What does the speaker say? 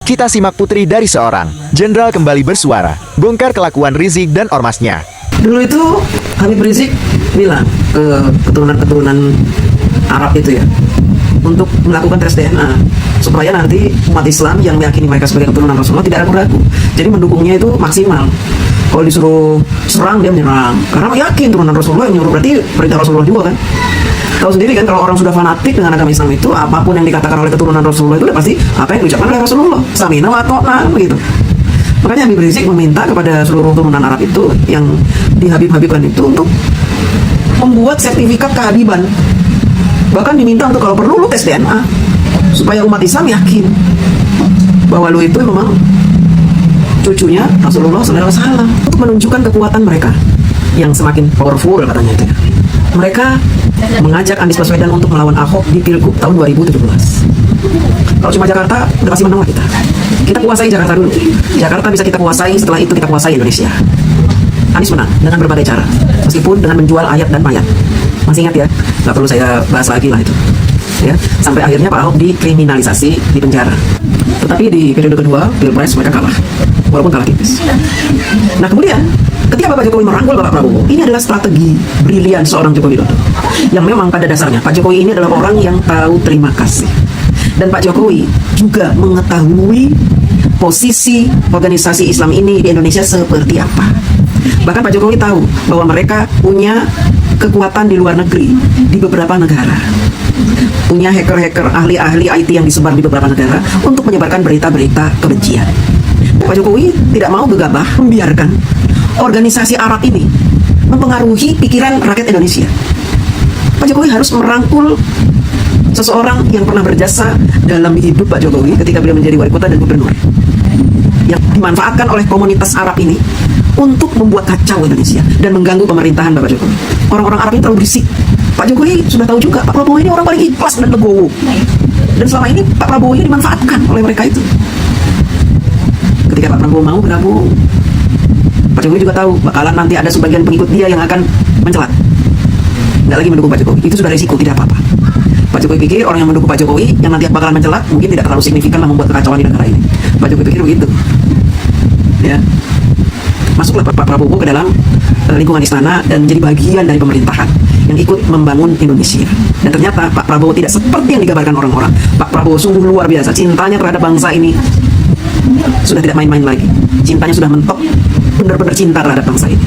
Kita simak putri dari seorang jenderal kembali bersuara, bongkar kelakuan Rizik dan ormasnya. Dulu itu Habib Rizik bilang ke keturunan-keturunan Arab itu ya, untuk melakukan tes DNA supaya nanti umat Islam yang meyakini mereka sebagai keturunan Rasulullah tidak ragu-ragu. Jadi mendukungnya itu maksimal. Kalau disuruh serang, dia menyerang karena yakin turunan Rasulullah yang nyuruh, berarti perintah Rasulullah juga kan. Tahu sendiri kan, kalau orang sudah fanatik dengan agama Islam itu, apapun yang dikatakan oleh keturunan Rasulullah itu udah pasti apa yang diucapkan oleh Rasulullah, samina wa ta'na, begitu. Makanya Habib Rizik meminta kepada seluruh turunan Arab itu yang dihabib-habibkan itu untuk membuat sertifikat kehabiban. Bahkan diminta untuk kalau perlu lu tes DNA supaya umat Islam yakin bahwa lu itu memang cucunya Rasulullah SAW, untuk menunjukkan kekuatan mereka yang semakin powerful katanya itu ya. Mereka mengajak Anies Baswedan untuk melawan Ahok di Pilgub tahun 2017. Kalau cuma Jakarta udah pasti menang lah kita. Kita kuasai Jakarta dulu. Jakarta bisa kita kuasai, setelah itu kita kuasai Indonesia. Anies menang dengan berbagai cara, meskipun dengan menjual ayat dan mayat. Masih ingat ya? Gak perlu saya bahas lagi lah itu. Ya, sampai akhirnya Pak Ahok dikriminalisasi, di penjara. Tetapi di periode kedua Pilpres mereka kalah, walaupun kalah tipis. Nah kemudian ketika Bapak Jokowi merangkul Bapak Prabowo, ini adalah strategi brilian seorang Joko Widodo, yang memang pada dasarnya Pak Jokowi ini adalah orang yang tahu terima kasih. Dan Pak Jokowi juga mengetahui posisi organisasi Islam ini di Indonesia seperti apa. Bahkan Pak Jokowi tahu bahwa mereka punya kekuatan di luar negeri, di beberapa negara. Punya hacker-hacker, ahli-ahli IT yang disebar di beberapa negara untuk menyebarkan berita-berita kebencian. Pak Jokowi tidak mau gegabah membiarkan organisasi Arab ini mempengaruhi pikiran rakyat Indonesia. Pak Jokowi harus merangkul seseorang yang pernah berjasa dalam hidup Pak Jokowi ketika beliau menjadi wali kota dan gubernur, yang dimanfaatkan oleh komunitas Arab ini untuk membuat kacau Indonesia dan mengganggu pemerintahan Bapak Jokowi. Orang-orang Arab ini terlalu berisik. Pak Jokowi sudah tahu juga Pak Prabowo ini orang paling ikhlas dan legowo. Dan selama ini Pak Prabowo ini dimanfaatkan oleh mereka itu. Ketika Pak Prabowo mau bergabung, Pak Jokowi juga tahu bakalan nanti ada sebagian pengikut dia yang akan mencelat, nggak lagi mendukung Pak Jokowi. Itu sudah risiko, tidak apa-apa. Pak Jokowi pikir orang yang mendukung Pak Jokowi yang nanti bakalan mencelat mungkin tidak terlalu signifikan lah membuat kekacauan di negara ini. Pak Jokowi pikir begitu. Ya. Masuklah Pak Prabowo ke dalam lingkungan istana dan menjadi bagian dari pemerintahan yang ikut membangun Indonesia. Dan ternyata Pak Prabowo tidak seperti yang digambarkan orang-orang. Pak Prabowo sungguh luar biasa. Cintanya terhadap bangsa ini sudah tidak main-main lagi. Cintanya sudah mentok, benar-benar cinta terhadap bangsa ini.